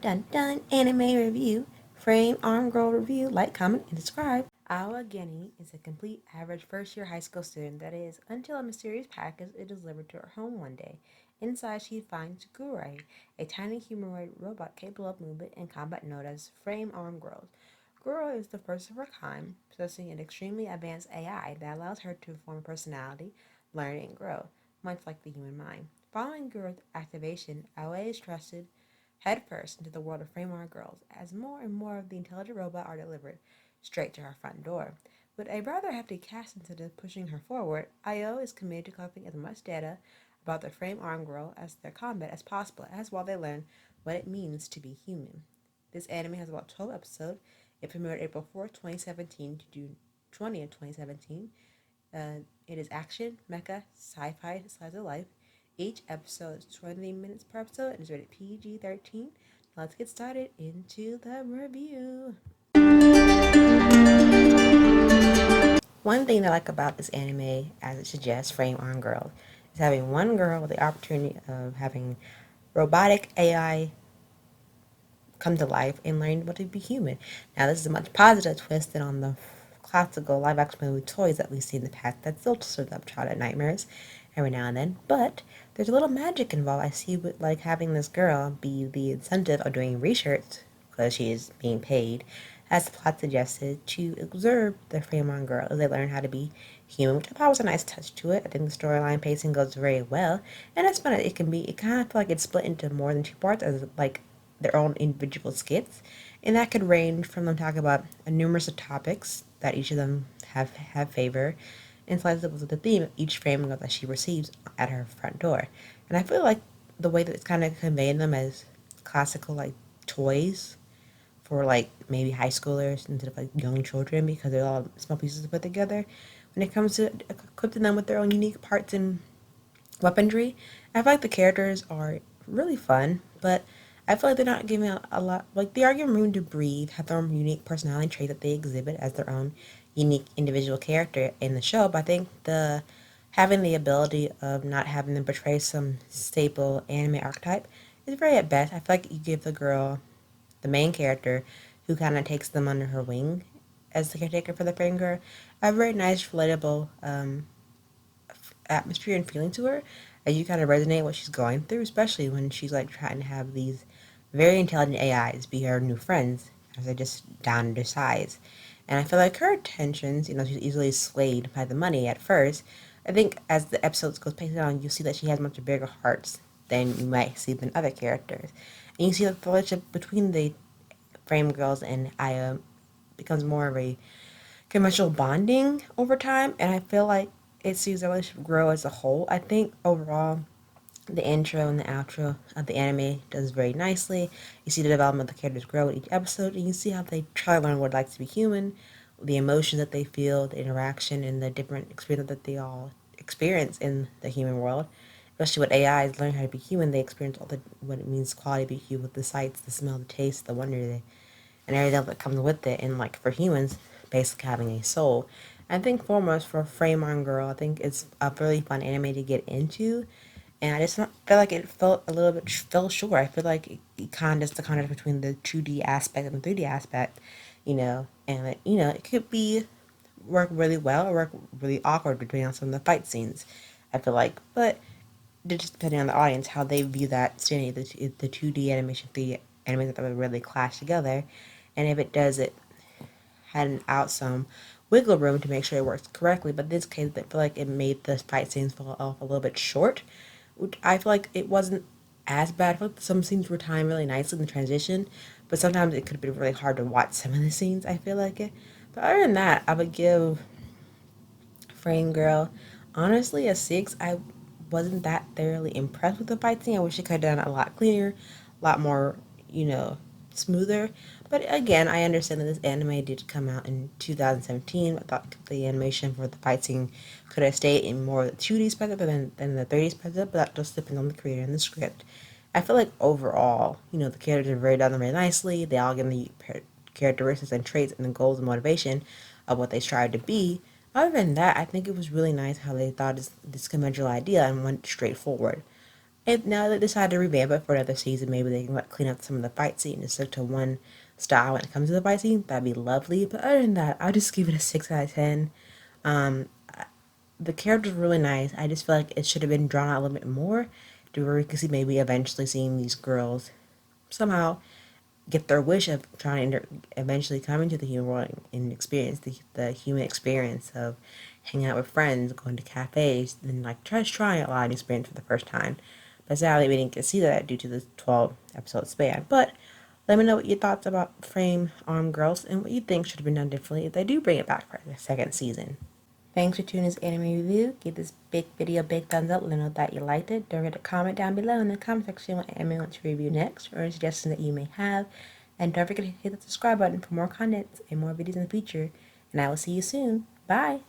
Dun dun anime review, frame arm girl review, like, comment, and subscribe. Awa Geni is a complete average first year high school student that is, until a mysterious package is delivered to her home one day. Inside, she finds Gurai, a tiny humanoid robot capable of movement and combat known as frame arm girls. Guro is the first of her kind, possessing an extremely advanced AI that allows her to form a personality, learn, and grow, much like the human mind. Following Guro's activation, Awa is trusted headfirst into the world of frame arm girls as more and more of the intelligent robot are delivered straight to her front door. With a rather hefty cast incentive pushing her forward, IO is committed to collecting as much data about the frame arm girl as their combat as possible, as while they learn what it means to be human. This anime has about 12 episodes. It premiered April 4th, 2017 to June 20th, 2017. It is action, mecha, sci-fi, slice of life. Each episode is 20 minutes per episode and is rated PG-13. Now let's get started into the review. One thing I like about this anime, as it suggests, Frame on Girl, is having one girl with the opportunity of having robotic AI come to life and learn what to be human. Now, this is a much positive twist than on the classical live-action movie toys that we see in the past that still serve up childhood nightmares every now and then. But there's a little magic involved. I see with like having this girl be the incentive of doing research because she is being paid, as the plot suggested, to observe the Fremont girl as they learn how to be human, which I thought was a nice touch to it. I think the storyline pacing goes very well, and it's fun. It can be. It kind of feel like it's split into more than two parts, as like their own individual skits, and that could range from them talking about a numerous of topics that each of them have favor, and slices of the theme of each framing that she receives at her front door. And I feel like the way that it's kind of conveying them as classical like toys for like maybe high schoolers instead of like young children because they're all small pieces put together. When it comes to equipping them with their own unique parts and weaponry, I feel like the characters are really fun, but I feel like they're not giving a lot. Like they are given room to breathe, have their own unique personality trait that they exhibit as their own unique individual character in the show. But I think the having the ability of not having them portray some staple anime archetype is very at best. I feel like you give the girl the main character, who kind of takes them under her wing as the caretaker for the frame girl, a very nice, relatable atmosphere and feeling to her, as you kind of resonate what she's going through, especially when she's like trying to have these very intelligent AIs be her new friends as they're just down to size. And I feel like her intentions, she's easily swayed by the money at first. I think as the episodes goes pacing on, you see that she has much bigger hearts than you might see than other characters. And you see that the relationship between the frame girls and Aya becomes more of a conventional bonding over time, and I feel like it sees the relationship grow as a whole. I think overall, the intro and the outro of the anime does very nicely. You see the development of the characters grow with each episode, and you see how they try to learn what it likes to be human, the emotions that they feel, the interaction, and the different experience that they all experience in the human world. Especially with AIs learn how to be human, they experience all the what it means quality to be human with the sights, the smell, the taste, the wonder, and everything that comes with it. And like for humans, basically having a soul. I think foremost for Frame on Girl, I think it's a really fun anime to get into. And I just not feel like it felt a little bit fell short. I feel like it kind of the contrast between the 2D aspect and the 3D aspect, and it could be work really well or work really awkward depending on some of the fight scenes. I feel like, but just depending on the audience how they view that standing the 2D animation, the animation that would really clash together, and if it does it had out some wiggle room to make sure it works correctly. But in this case, I feel like it made the fight scenes fall off a little bit short. Which I feel like it wasn't as bad. I feel like some scenes were timed really nicely in the transition, but sometimes it could have been really hard to watch some of the scenes. I feel like it. But other than that, I would give Frame Girl honestly a 6. I wasn't that thoroughly impressed with the fight scene. I wish it could have done a lot cleaner, a lot more, smoother. But again, I understand that this anime did come out in 2017. I thought the animation for the fight scene could have stayed in more of the 2D perspective than the 3D perspective, but that just depends on the creator and the script. I feel like overall, the characters are very done very nicely. They all give the characteristics and traits and the goals and motivation of what they strive to be. Other than that, I think it was really nice how they thought this conventional idea and went straight forward. If now they decide to revamp it for another season, maybe they can like, clean up some of the fight scene and stick to one style when it comes to the fight scene. That'd be lovely. But other than that, I'll just give it a 6 out of 10. Um, the character's really nice. I just feel like it should have been drawn out a little bit more to where we could see maybe eventually seeing these girls somehow get their wish of trying to eventually come into the human world and experience the human experience of hanging out with friends, going to cafes, and like just trying a lot of experience for the first time. But sadly, we didn't get to see that due to the 12 episode span. But let me know what your thoughts about Frame Arm Girls and what you think should have been done differently if they do bring it back for the second season. Thanks for tuning in to this anime review. Give this big video a big thumbs up. Let me know that you liked it. Don't forget to comment down below in the comment section what anime you want to review next or any suggestions that you may have. And don't forget to hit the subscribe button for more content and more videos in the future. And I will see you soon. Bye!